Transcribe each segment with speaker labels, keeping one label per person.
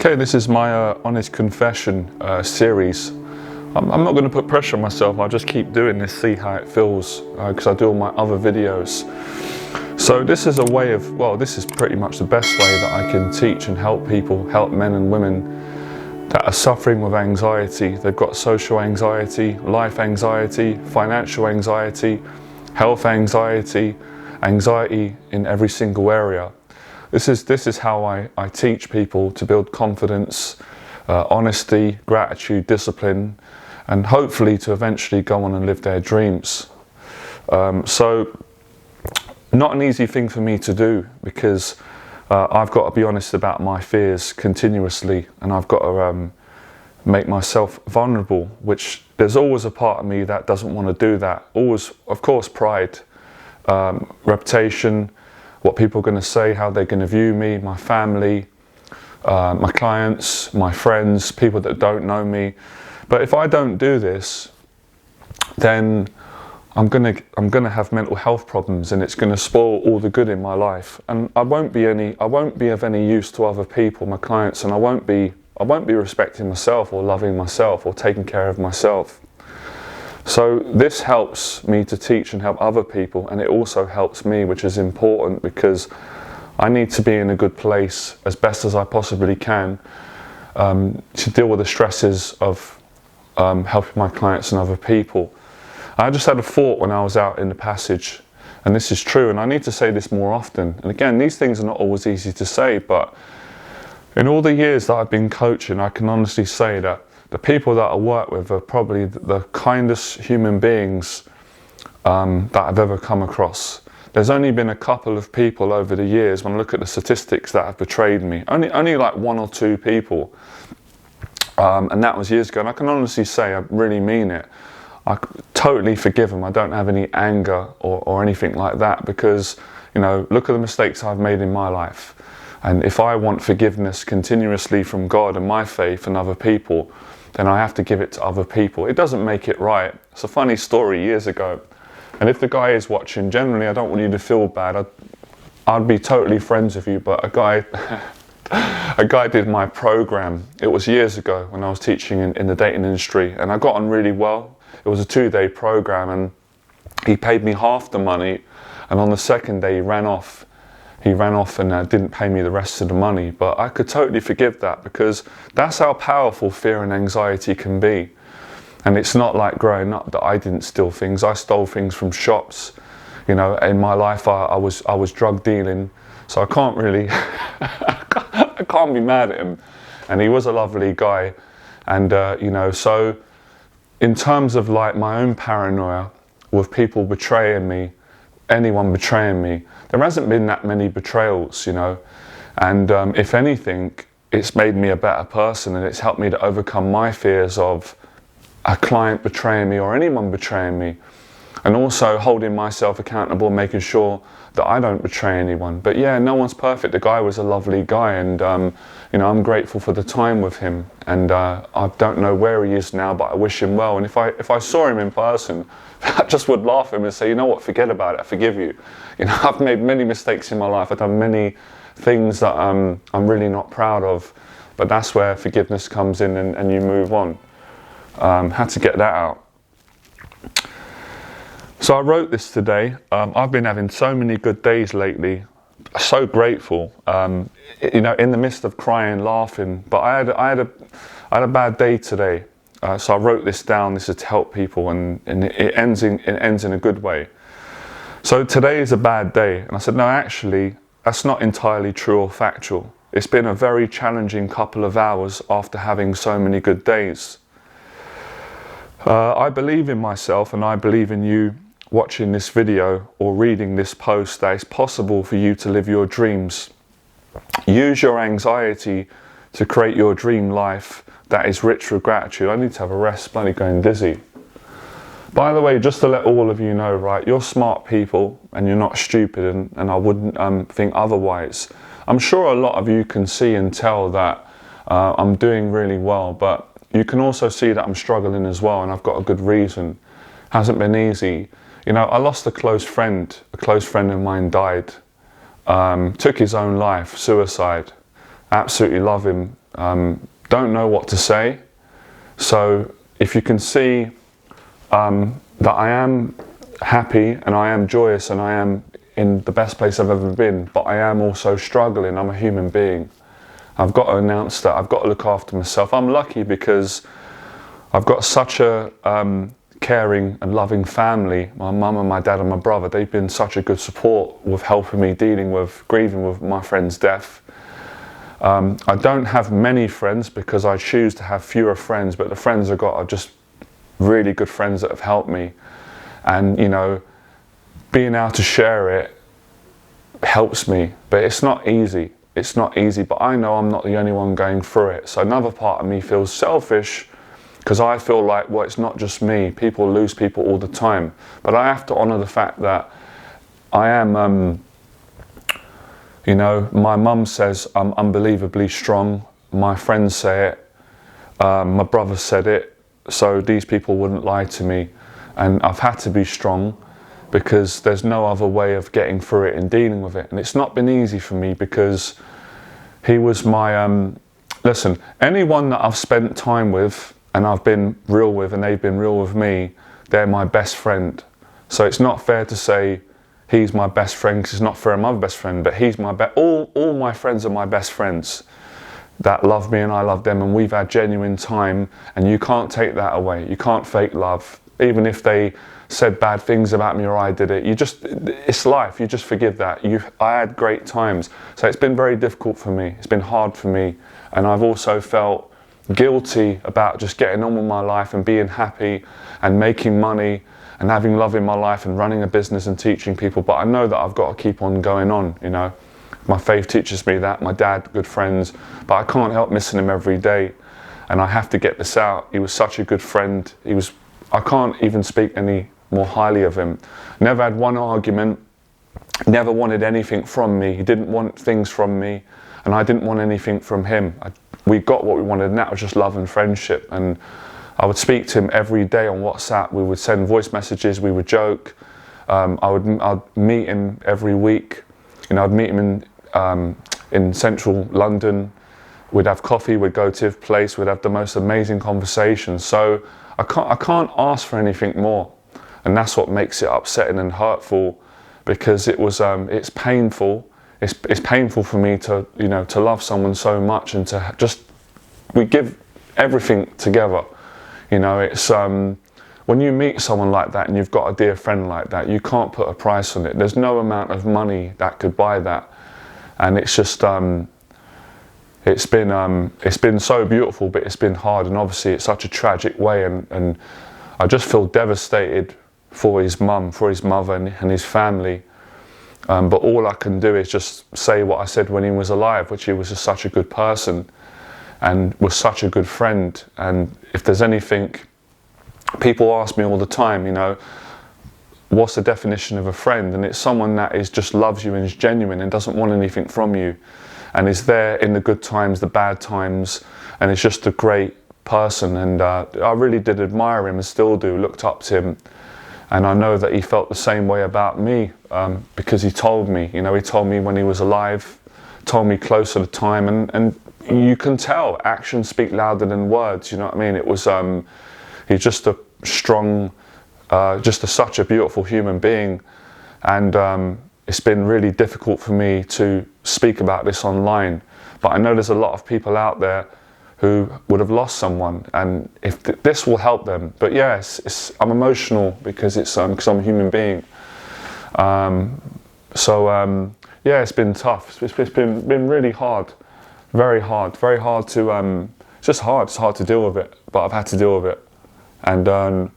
Speaker 1: Okay, this is my honest confession series. I'm not going to put pressure on myself. I'll just keep doing this, see how it feels, because I do all my other videos. So this is a way of, well, this is pretty much the best way that I can teach and help people, help men and women that are suffering with anxiety. They've got social anxiety, life anxiety, financial anxiety, health anxiety, anxiety in every single area. This is how I teach people to build confidence, honesty, gratitude, discipline, and hopefully to eventually go on and live their dreams. So not an easy thing for me to do, because I've got to be honest about my fears continuously, and I've got to make myself vulnerable, which there's always a part of me that doesn't want to do that. Always, of course, pride, reputation, what people are going to say, how they're going to view me, my family, my clients, my friends, people that don't know me. But if I don't do this, then I'm gonna have mental health problems, and it's gonna spoil all the good in my life, and I won't be of any use to other people, my clients, and I won't be respecting myself or loving myself or taking care of myself. So this helps me to teach and help other people, and it also helps me, which is important, because I need to be in a good place as best as I possibly can to deal with the stresses of helping my clients and other people. I just had a thought when I was out in the passage, and this is true, and I need to say this more often. And again, these things are not always easy to say, but in all the years that I've been coaching, I can honestly say that the people that I work with are probably the kindest human beings that I've ever come across. There's only been a couple of people over the years, when I look at the statistics, that have betrayed me. Only like one or two people. And that was years ago. And I can honestly say, I really mean it, I totally forgive them. I don't have any anger or anything like that, because, you know, look at the mistakes I've made in my life. And if I want forgiveness continuously from God and my faith and other people, then I have to give it to other people. It doesn't make it right. It's a funny story years ago. And if the guy is watching, generally I don't want you to feel bad. I'd be totally friends with you, but a guy did my program. It was years ago when I was teaching in the dating industry, and I got on really well. It was a 2-day program, and he paid me half the money, and on the second day he ran off and didn't pay me the rest of the money. But I could totally forgive that, because that's how powerful fear and anxiety can be. And it's not like growing up that I didn't steal things. I stole things from shops. You know, in my life I was drug dealing, so I can't really I can't be mad at him. And he was a lovely guy, and you know, so in terms of like my own paranoia with people betraying me, anyone betraying me, there hasn't been that many betrayals, you know, and if anything, it's made me a better person, and it's helped me to overcome my fears of a client betraying me or anyone betraying me, and also holding myself accountable, making sure that I don't betray anyone. But yeah, no one's perfect. The guy was a lovely guy, and you know, I'm grateful for the time with him, and I don't know where he is now, but I wish him well. And if I saw him in person, I just would laugh at him and say, you know what, forget about it, I forgive you. You know, I've made many mistakes in my life. I've done many things that I'm really not proud of, but that's where forgiveness comes in, and you move on. Had to get that out. So I wrote this today. I've been having so many good days lately. So grateful. You know, in the midst of crying, laughing. But I had a bad day today. So I wrote this down. This is to help people, and it ends in a good way. So today is a bad day, and I said, no, actually, that's not entirely true or factual. It's been a very challenging couple of hours after having so many good days. I believe in myself, and I believe in you watching this video or reading this post, that it's possible for you to live your dreams. Use your anxiety to create your dream life that is rich with gratitude. I need to have a rest, bloody going dizzy. By the way, just to let all of you know, right, you're smart people and you're not stupid, and I wouldn't think otherwise. I'm sure a lot of you can see and tell that I'm doing really well, but you can also see that I'm struggling as well, and I've got a good reason. Hasn't been easy. You know, I lost a close friend of mine died, took his own life, suicide. Absolutely love him, don't know what to say. So if you can see that I am happy and I am joyous and I am in the best place I've ever been, but I am also struggling. I'm a human being. I've got to announce that. I've got to look after myself. I'm lucky because I've got such a caring and loving family. My mum and my dad and my brother, they've been such a good support with helping me dealing with grieving with my friend's death. I don't have many friends because I choose to have fewer friends, but the friends I've got are just really good friends that have helped me. And you know, being able to share it helps me, but it's not easy. It's not easy, but I know I'm not the only one going through it. So another part of me feels selfish because I feel like, well, it's not just me. People lose people all the time. But I have to honour the fact that I am, you know, my mum says I'm unbelievably strong. My friends say it. My brother said it. So these people wouldn't lie to me. And I've had to be strong because there's no other way of getting through it and dealing with it. And it's not been easy for me because he was my, listen, anyone that I've spent time with and I've been real with and they've been real with me, they're my best friend. So it's not fair to say he's my best friend because it's not fair I'm my best friend, but he's my all my friends are my best friends that love me and I love them, and we've had genuine time, and you can't take that away. You can't fake love. Even if they said bad things about me or I did it, it's life, you just forgive that. I had great times. So it's been very difficult for me, it's been hard for me, and I've also felt guilty about just getting on with my life and being happy and making money and having love in my life and running a business and teaching people. But I know that I've got to keep on going on, you know. My faith teaches me that, my dad, good friends, but I can't help missing him every day, and I have to get this out. He was such a good friend. I can't even speak any more highly of him. Never had one argument, never wanted anything from me. He didn't want things from me, and I didn't want anything from him. We got what we wanted, and that was just love and friendship. And I would speak to him every day on WhatsApp. We would send voice messages, we would joke. I'd meet him every week. You know, I'd meet him in central London. We'd have coffee, we'd go to his place, we'd have the most amazing conversations. So I can't ask for anything more. And that's what makes it upsetting and hurtful, because it's painful. It's painful for me to, you know, to love someone so much and to we give everything together. You know, it's when you meet someone like that and you've got a dear friend like that, you can't put a price on it. There's no amount of money that could buy that. And it's just it's been so beautiful, but it's been hard, and obviously it's such a tragic way, and I just feel devastated for his mum, for his mother and his family. But all I can do is just say what I said when he was alive, which he was just such a good person and was such a good friend. And if there's anything, people ask me all the time, you know, what's the definition of a friend? And it's someone that just loves you and is genuine and doesn't want anything from you, and is there in the good times, the bad times, and is just a great person. And I really did admire him and still do, looked up to him. And I know that he felt the same way about me, because he told me, you know, he told me when he was alive, told me close to the time, and you can tell actions speak louder than words, you know what I mean? It was, he's just a strong, such a beautiful human being. And it's been really difficult for me to speak about this online, but I know there's a lot of people out there who would have lost someone, and if this will help them. But yes, I'm emotional because because I'm a human being. Yeah, it's been tough. It's been really hard, very hard to. It's just hard. It's hard to deal with it, but I've had to deal with it. And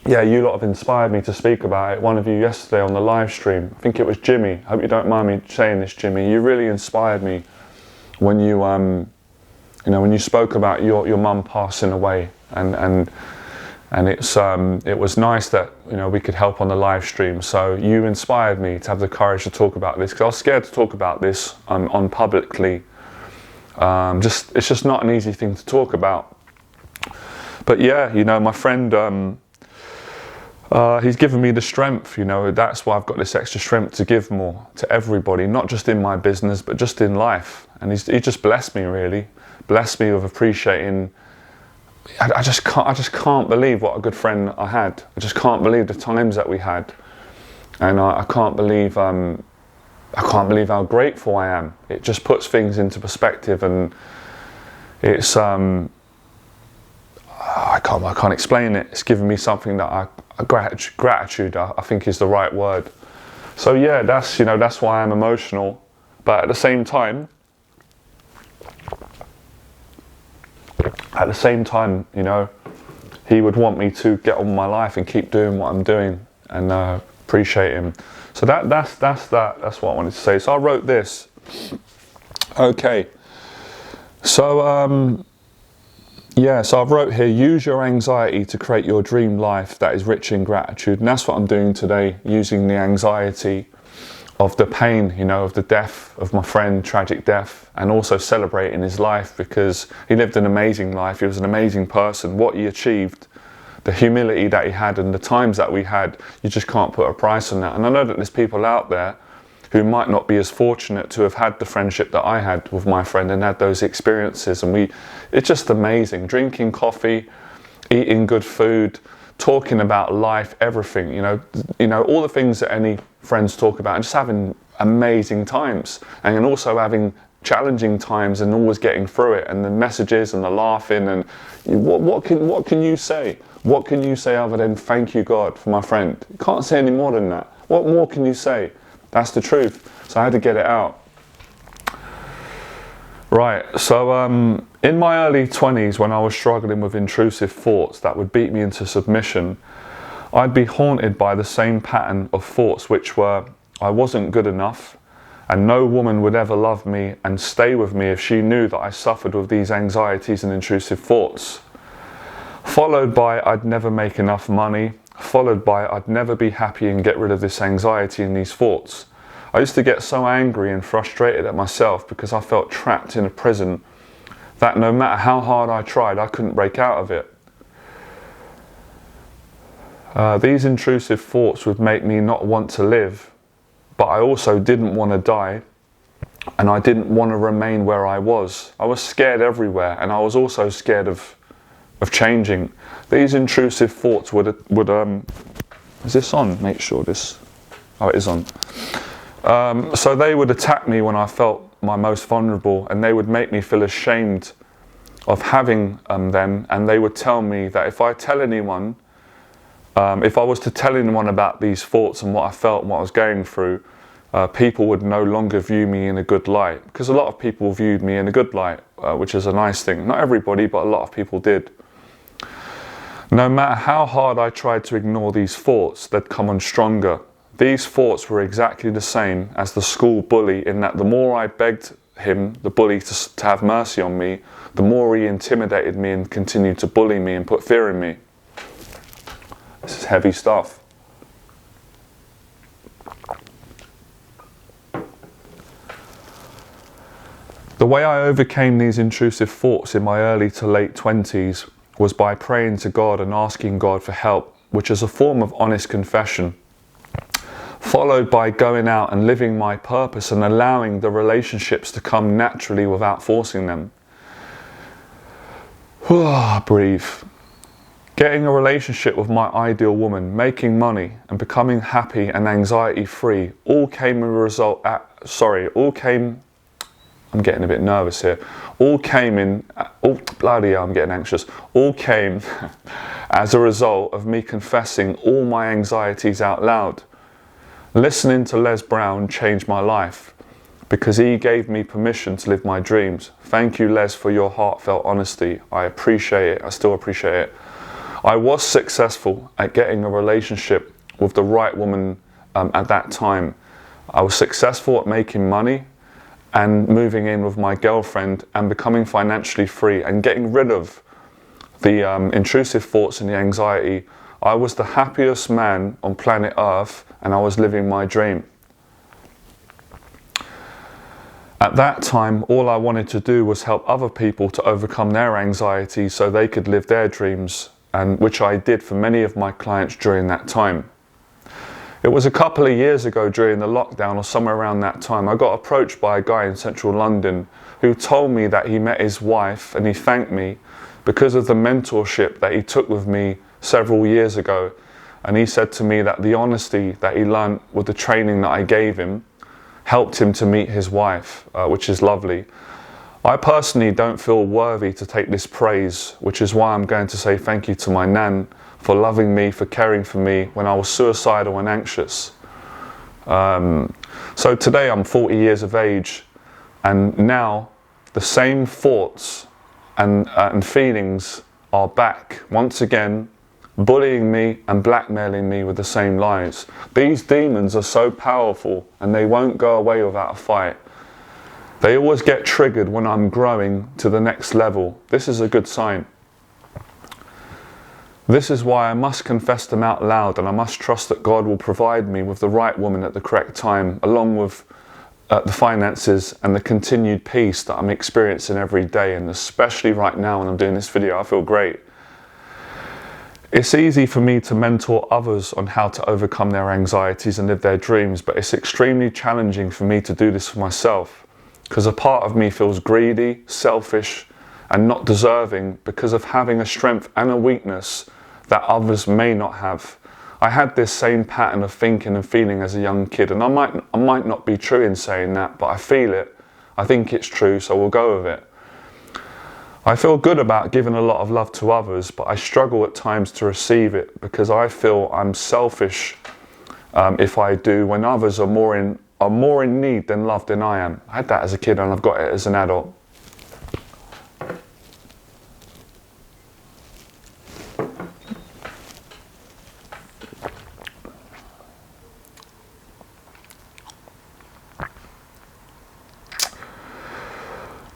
Speaker 1: yeah, you lot have inspired me to speak about it. One of you yesterday on the live stream, I think it was Jimmy. I hope you don't mind me saying this, Jimmy. You really inspired me when you when you spoke about your mum passing away, and it was nice that, you know, we could help on the live stream. So you inspired me to have the courage to talk about this, because I was scared to talk about this on publicly. It's just not an easy thing to talk about. But yeah, you know, my friend, He's given me the strength, you know. That's why I've got this extra strength to give more to everybody, not just in my business, but just in life. And he just blessed me, really. Blessed me with appreciating. I just can't believe what a good friend I had. I just can't believe the times that we had. And I can't believe how grateful I am. It just puts things into perspective, and it's I can't explain it. It's given me something that gratitude I think is the right word. So yeah, that's why I'm emotional. But at the same time, you know, he would want me to get on with my life and keep doing what I'm doing, and appreciate him. So that's what I wanted to say. So I wrote this. Okay. So so I've wrote here, use your anxiety to create your dream life that is rich in gratitude. And that's what I'm doing today, using the anxiety of the pain, you know, of the death of my friend, tragic death, and also celebrating his life, because he lived an amazing life. He was an amazing person. What he achieved, the humility that he had, and the times that we had, you just can't put a price on that. And I know that there's people out there who might not be as fortunate to have had the friendship that I had with my friend and had those experiences. And it's just amazing. Drinking coffee, eating good food, talking about life, everything, you know, all the things that any friends talk about, and just having amazing times, and also having challenging times and always getting through it, and the messages and the laughing, and what can you say? What can you say other than thank you, God, for my friend? You can't say any more than that. What more can you say? That's the truth. So I had to get it out. Right, so in my early 20s, when I was struggling with intrusive thoughts that would beat me into submission, I'd be haunted by the same pattern of thoughts, which were, I wasn't good enough, and no woman would ever love me and stay with me if she knew that I suffered with these anxieties and intrusive thoughts. Followed by, I'd never make enough money. Followed by, I'd never be happy and get rid of this anxiety and these thoughts. I used to get so angry and frustrated at myself because I felt trapped in a prison that no matter how hard I tried, I couldn't break out of it. These intrusive thoughts would make me not want to live, but I also didn't want to die, and I didn't want to remain where I was. I was scared everywhere, and I was also scared of changing. These intrusive thoughts would is this on? Make sure this, oh, it is on. So they would attack me when I felt my most vulnerable, and they would make me feel ashamed of having them, and they would tell me that if I tell anyone, if I was to tell anyone about these thoughts and what I felt and what I was going through, people would no longer view me in a good light, because a lot of people viewed me in a good light, which is a nice thing. Not everybody, but a lot of people did. No matter how hard I tried to ignore these thoughts, they'd come on stronger. These thoughts were exactly the same as the school bully, in that the more I begged him, the bully, to have mercy on me, the more he intimidated me and continued to bully me and put fear in me. This is heavy stuff. The way I overcame these intrusive thoughts in my early to late 20s was by praying to God and asking God for help, which is a form of honest confession, followed by going out and living my purpose and allowing the relationships to come naturally without forcing them. Breathe. Getting a relationship with my ideal woman, making money, and becoming happy and anxiety-free all came I'm getting a bit nervous here. All came as a result of me confessing all my anxieties out loud. Listening to Les Brown changed my life, because he gave me permission to live my dreams. Thank you, Les, for your heartfelt honesty. I appreciate it. I still appreciate it. I was successful at getting a relationship with the right woman at that time. I was successful at making money and moving in with my girlfriend and becoming financially free and getting rid of the intrusive thoughts and the anxiety. I was the happiest man on planet Earth, and I was living my dream. At that time, all I wanted to do was help other people to overcome their anxiety so they could live their dreams and which I did for many of my clients during that time. It was a couple of years ago during the lockdown or somewhere around that time, I got approached by a guy in central London who told me that he met his wife and he thanked me because of the mentorship that he took with me several years ago. And he said to me that the honesty that he learned with the training that I gave him helped him to meet his wife, which is lovely. I personally don't feel worthy to take this praise, which is why I'm going to say thank you to my nan for loving me, for caring for me when I was suicidal and anxious. So today I'm 40 years of age, and now the same thoughts and feelings are back once again, bullying me and blackmailing me with the same lies. These demons are so powerful and they won't go away without a fight. They always get triggered when I'm growing to the next level. This is a good sign. This is why I must confess them out loud, and I must trust that God will provide me with the right woman at the correct time, along with the finances and the continued peace that I'm experiencing every day, and especially right now when I'm doing this video, I feel great. It's easy for me to mentor others on how to overcome their anxieties and live their dreams, but it's extremely challenging for me to do this for myself, because a part of me feels greedy, selfish, and not deserving because of having a strength and a weakness that others may not have. I had this same pattern of thinking and feeling as a young kid, and I might not be true in saying that, but I feel it. I think it's true, so we'll go with it. I feel good about giving a lot of love to others, but I struggle at times to receive it because I feel I'm selfish if I do, when others are more in need than loved than I am. I had that as a kid and I've got it as an adult.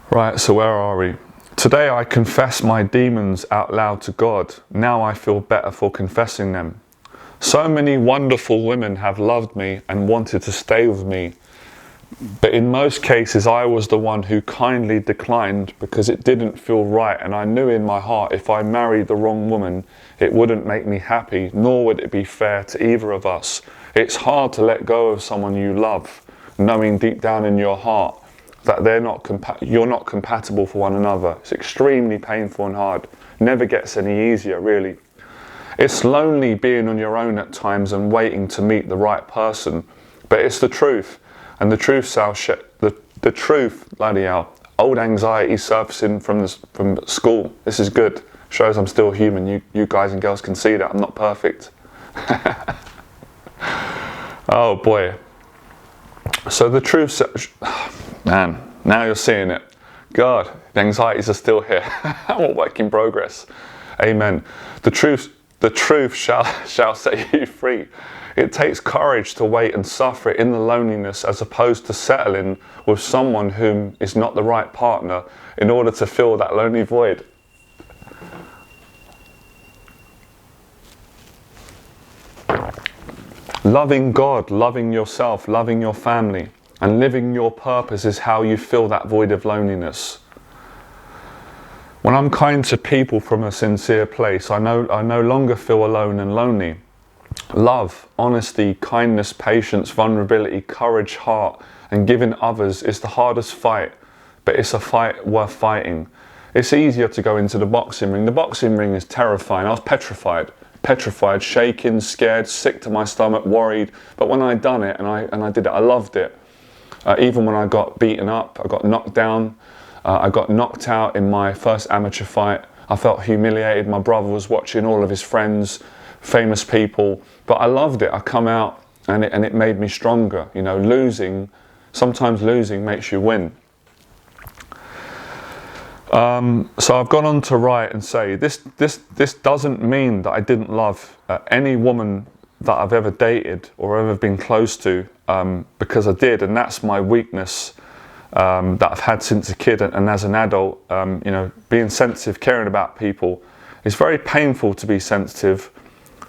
Speaker 1: Right, so where are we? Today I confess my demons out loud to God. Now I feel better for confessing them. So many wonderful women have loved me and wanted to stay with me, but in most cases I was the one who kindly declined because it didn't feel right, and I knew in my heart if I married the wrong woman it wouldn't make me happy, nor would it be fair to either of us. It's hard to let go of someone you love, knowing deep down in your heart that you're not compatible for one another. It's extremely painful and hard. Never gets any easier, really. It's lonely being on your own at times and waiting to meet the right person, but it's the truth, and the truth the truth, bloody hell. Old anxiety surfacing from school. This is good. Shows I'm still human. You guys and girls can see that I'm not perfect. Oh boy. So the truth, man, now you're seeing it. God, the anxieties are still here. I'm a work in progress. Amen. The truth shall set you free. It takes courage to wait and suffer in the loneliness as opposed to settling with someone whom is not the right partner in order to fill that lonely void. Loving God, loving yourself, loving your family, and living your purpose is how you fill that void of loneliness. When I'm kind to people from a sincere place, I no longer feel alone and lonely. Love, honesty, kindness, patience, vulnerability, courage, heart, and giving others is the hardest fight, but it's a fight worth fighting. It's easier to go into the boxing ring. The boxing ring is terrifying. I was petrified, shaking, scared, sick to my stomach, worried. But when I'd done it and I did it, I loved it. Even when I got beaten up, I got knocked down, I got knocked out in my first amateur fight. I felt humiliated. My brother was watching, all of his friends, famous people, but I loved it. I come out and it made me stronger. You know, sometimes losing makes you win. So I've gone on to write and say, this doesn't mean that I didn't love any woman that I've ever dated or ever been close to, because I did, and that's my weakness that I've had since a kid and as an adult. You know, being sensitive, caring about people. It's very painful to be sensitive,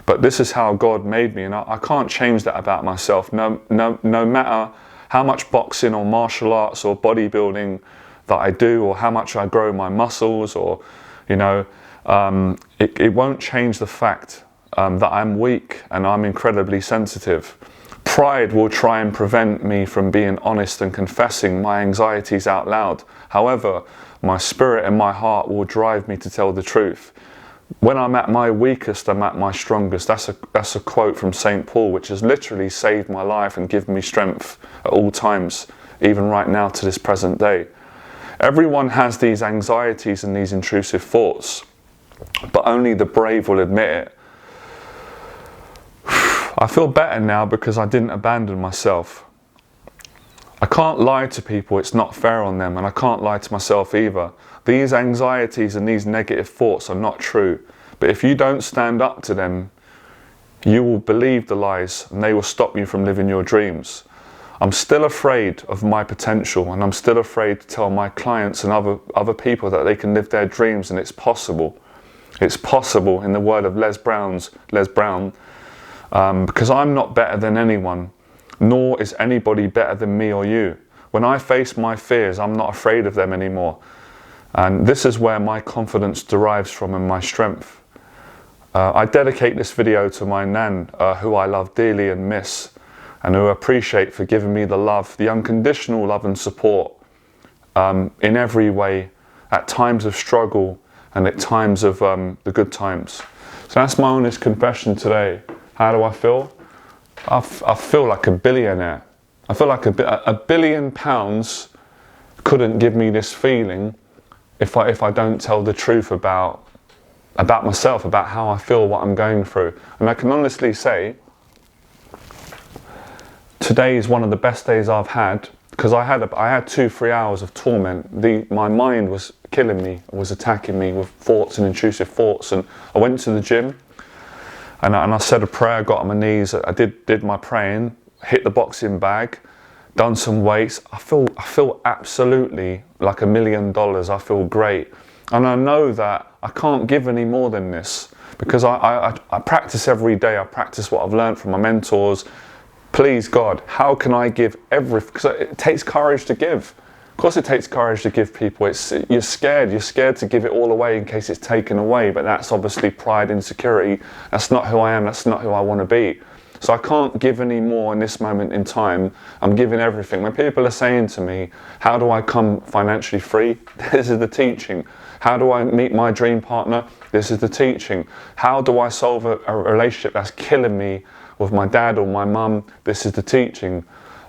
Speaker 1: but this is how God made me, and I can't change that about myself. No matter how much boxing or martial arts or bodybuilding that I do, or how much I grow my muscles, or you know, it won't change the fact that I'm weak and I'm incredibly sensitive. Pride will try and prevent me from being honest and confessing my anxieties out loud. However, my spirit and my heart will drive me to tell the truth. When I'm at my weakest, I'm at my strongest. That's a quote from St. Paul, which has literally saved my life and given me strength at all times, even right now to this present day. Everyone has these anxieties and these intrusive thoughts, but only the brave will admit it. I feel better now because I didn't abandon myself. I can't lie to people, it's not fair on them, and I can't lie to myself either. These anxieties and these negative thoughts are not true, but if you don't stand up to them, you will believe the lies and they will stop you from living your dreams. I'm still afraid of my potential, and I'm still afraid to tell my clients and other people that they can live their dreams, and it's possible. It's possible, in the word of Les Brown, because I'm not better than anyone, nor is anybody better than me or you. When I face my fears, I'm not afraid of them anymore. And this is where my confidence derives from and my strength. I dedicate this video to my nan, who I love dearly and miss, and who I appreciate for giving me the love, the unconditional love and support in every way, at times of struggle and at times of the good times. So that's my honest confession today. How do I feel? I feel like a billionaire. I feel like £1 billion couldn't give me this feeling if I don't tell the truth about myself, about how I feel, what I'm going through. And I can honestly say, today is one of the best days I've had, because I had 2-3 hours of torment. My mind was killing me, was attacking me with thoughts and intrusive thoughts. And I went to the gym and I said a prayer, got on my knees. I did my praying, hit the boxing bag, done some weights. I feel absolutely like $1 million. I feel great. And I know that I can't give any more than this, because I practice every day. I practice what I've learned from my mentors. Please God, how can I give everything? Because it takes courage to give. Of course it takes courage to give people. You're scared to give it all away in case it's taken away, but that's obviously pride, insecurity. That's not who I am, that's not who I want to be. So I can't give any more in this moment in time. I'm giving everything. When people are saying to me, how do I come financially free? This is the teaching. How do I meet my dream partner? This is the teaching. How do I solve a relationship that's killing me with my dad or my mum? This is the teaching.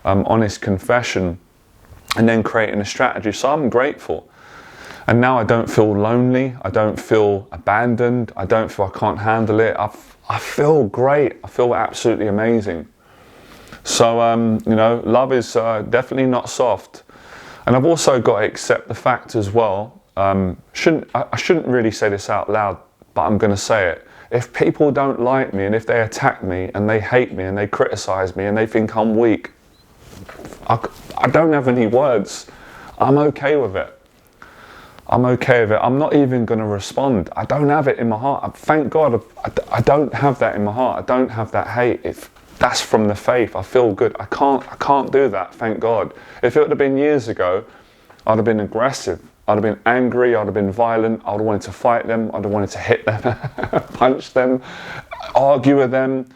Speaker 1: Honest confession. And then creating a strategy. So I'm grateful. And now I don't feel lonely. I don't feel abandoned. I don't feel I can't handle it. I feel great. I feel absolutely amazing. So, love is definitely not soft. And I've also got to accept the fact as well. I shouldn't really say this out loud, but I'm going to say it. If people don't like me, and if they attack me and they hate me and they criticize me and they think I'm weak, I don't have any words. I'm okay with it. I'm okay with it. I'm not even going to respond. I don't have it in my heart. Thank God I don't have that in my heart. I don't have that hate. That's from the faith. I feel good. I can't do that, thank God. If it would have been years ago, I'd have been aggressive. I'd have been angry. I'd have been violent. I'd have wanted to fight them. I'd have wanted to hit them, punch them, argue with them.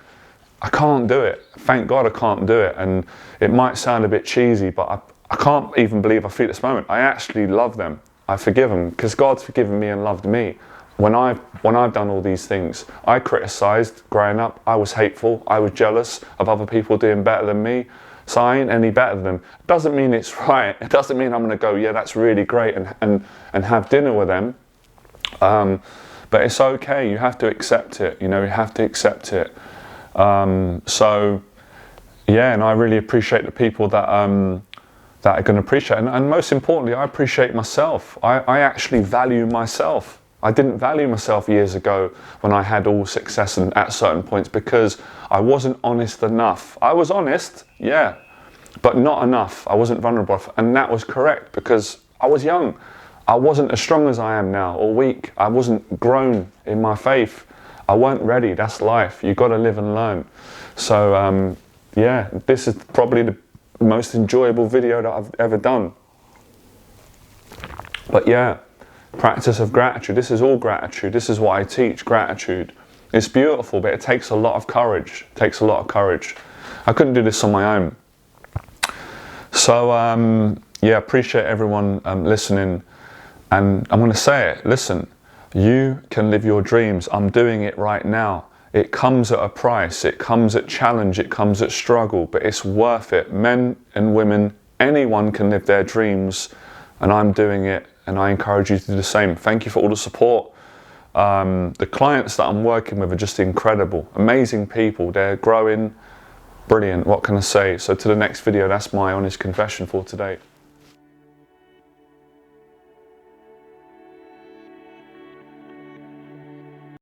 Speaker 1: I can't do it. Thank God I can't do it. And it might sound a bit cheesy, but I can't even believe I feel this moment. I actually love them. I forgive them because God's forgiven me and loved me. When I've done all these things, I criticised growing up. I was hateful. I was jealous of other people doing better than me. So I ain't any better than them. Doesn't mean it's right. It doesn't mean I'm going to go, yeah, that's really great and have dinner with them. But it's okay. You have to accept it. You have to accept it. So yeah, and I really appreciate the people that are going to appreciate it. And most importantly, I appreciate myself. I actually value myself. I didn't value myself years ago when I had all success and at certain points, because I wasn't honest enough. I was honest, yeah, but not enough. I wasn't vulnerable, and that was correct because I was young. I wasn't as strong as I am now, or weak. I wasn't grown in my faith. I weren't ready. That's life. You've got to live and learn. So yeah, this is probably the most enjoyable video that I've ever done. But yeah, Practice of gratitude. This is all gratitude. This is what I teach, gratitude. It's beautiful, but it takes a lot of courage. It takes a lot of courage. I couldn't do this on my own. So, yeah, appreciate everyone listening. And I'm going to say it. Listen, you can live your dreams. I'm doing it right now. It comes at a price. It comes at challenge. It comes at struggle, but it's worth it. Men and women, anyone can live their dreams, and I'm doing it, and I encourage you to do the same. Thank you for all the support. The clients that I'm working with are just incredible, amazing people. They're growing, brilliant. What can I say? So to the next video, that's my honest confession for today.